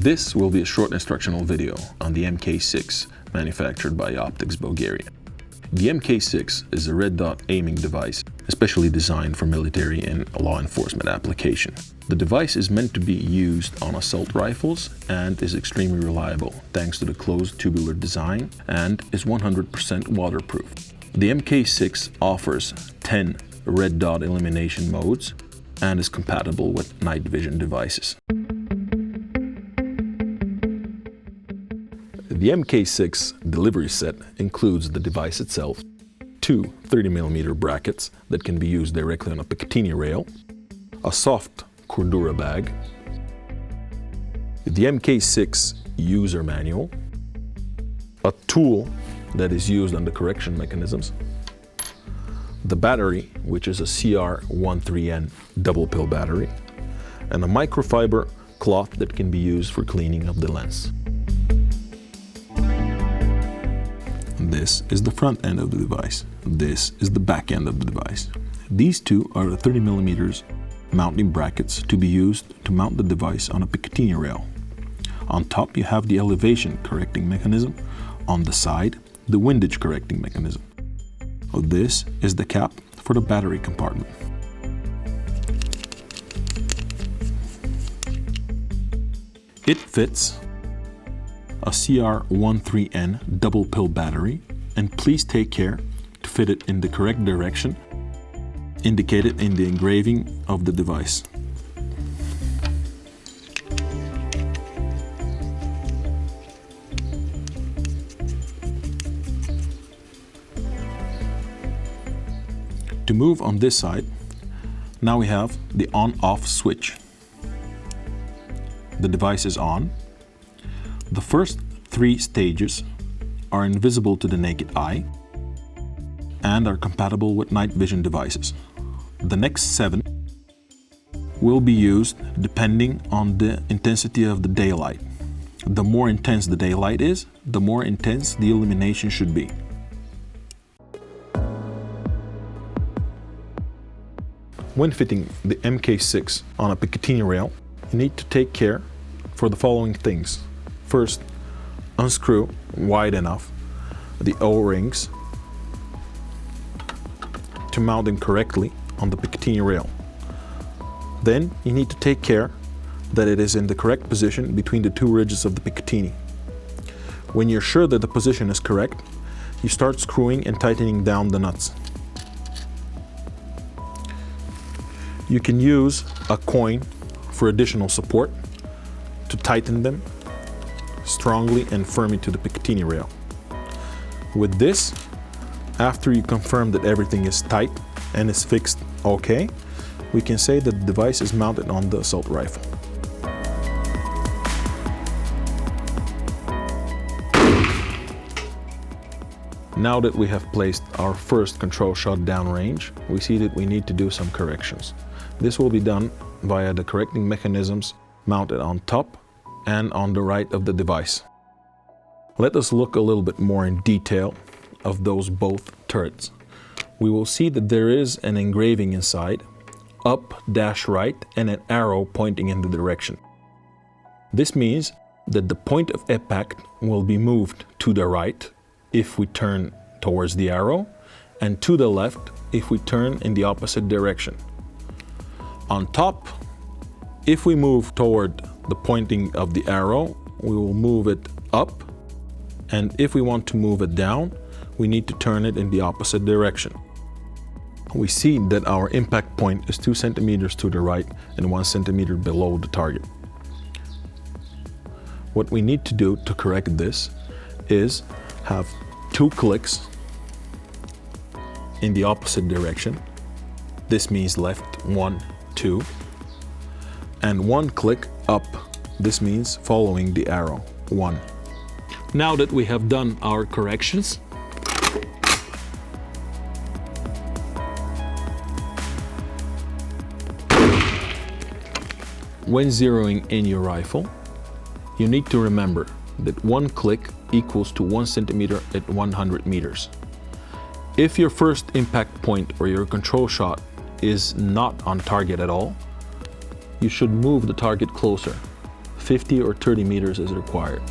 This will be a short instructional video on the MK6 manufactured by OPTIX Bulgaria. The MK6 is a red dot aiming device especially designed for military and law enforcement application. The device is meant to be used on assault rifles and is extremely reliable thanks to the closed tubular design and is 100% waterproof. The MK6 offers 10 red dot illumination modes and is compatible with night vision devices. The MK6 delivery set includes the device itself, two 30mm brackets that can be used directly on a Picatinny rail, a soft Cordura bag, the MK6 user manual, a tool that is used on the correction mechanisms, the battery, which is a CR13N double pill battery, and a microfiber cloth that can be used for cleaning of the lens. This is the front end of the device. This is the back end of the device. These two are the 30mm mounting brackets to be used to mount the device on a Picatinny rail. On top you have the elevation correcting mechanism. On the side, the windage correcting mechanism. This is the cap for the battery compartment. It fits a CR13N double pill battery, and please take care to fit it in the correct direction indicated in the engraving of the device. To move on this side, now we have the on-off switch. The device is on. The first 3 stages are invisible to the naked eye and are compatible with night vision devices. The next 7 will be used depending on the intensity of the daylight. The more intense the daylight is, the more intense the illumination should be. When fitting the MK6 on a Picatinny rail, you need to take care for the following things. First, unscrew wide enough the O-rings to mount them correctly on the Picatinny rail. Then you need to take care that it is in the correct position between the 2 ridges of the Picatinny. When you're sure that the position is correct, you start screwing and tightening down the nuts. You can use a coin for additional support to tighten them strongly and firmly to the Picatinny rail. With this, after you confirm that everything is tight and is fixed okay, we can say that the device is mounted on the assault rifle. Now that we have placed our first control shot downrange, we see that we need to do some corrections. This will be done via the correcting mechanisms mounted on top and on the right of the device. Let us look a little bit more in detail of those both turrets. We will see that there is an engraving inside, up-right, and an arrow pointing in the direction. This means that the point of impact will be moved to the right if we turn towards the arrow, and to the left if we turn in the opposite direction. On top, if we move toward the pointing of the arrow, we will move it up, and if we want to move it down, we need to turn it in the opposite direction. We see that our impact point is 2 centimeters to the right and 1 centimeter below the target. What we need to do to correct this is have 2 clicks in the opposite direction. This means left 1, 2, and 1 click up. This means following the arrow, 1. Now that we have done our corrections, when zeroing in your rifle, you need to remember that 1 click equals to 1 centimeter at 100 meters. If your first impact point or your control shot is not on target at all, you should move the target closer 50 or 30 meters is required.